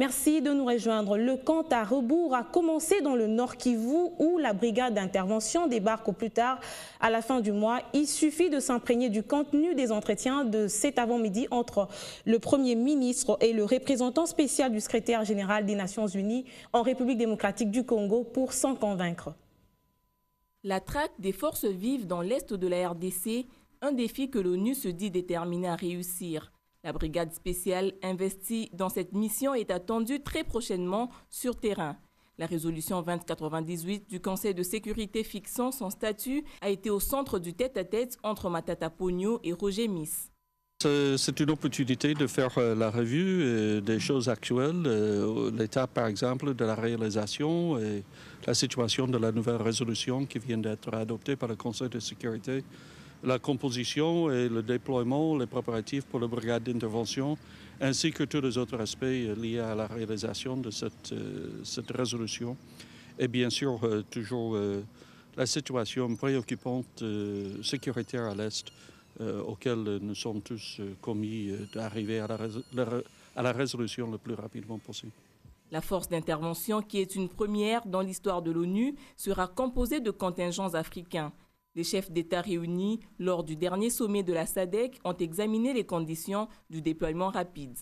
Merci de nous rejoindre. Le compte à rebours a commencé dans le Nord Kivu où la brigade d'intervention débarque au plus tard à la fin du mois. Il suffit de s'imprégner du contenu des entretiens de cet avant-midi entre le Premier ministre et le représentant spécial du secrétaire général des Nations Unies en République démocratique du Congo pour s'en convaincre. La traque des forces vives dans l'est de la RDC, un défi que l'ONU se dit déterminée à réussir. La brigade spéciale investie dans cette mission est attendue très prochainement sur terrain. La résolution 2098 du Conseil de sécurité fixant son statut a été au centre du tête-à-tête entre Matata Ponyo et Roger Miss. C'est une opportunité de faire la revue des choses actuelles, l'état par exemple de la réalisation et la situation de la nouvelle résolution qui vient d'être adoptée par le Conseil de sécurité, la composition et le déploiement, les préparatifs pour la brigade d'intervention, ainsi que tous les autres aspects liés à la réalisation de cette résolution. Et bien sûr, toujours la situation préoccupante sécuritaire à l'Est, auquel nous sommes tous commis d'arriver à la résolution le plus rapidement possible. La force d'intervention, qui est une première dans l'histoire de l'ONU, sera composée de contingents africains. Les chefs d'État réunis lors du dernier sommet de la SADC ont examiné les conditions du déploiement rapide.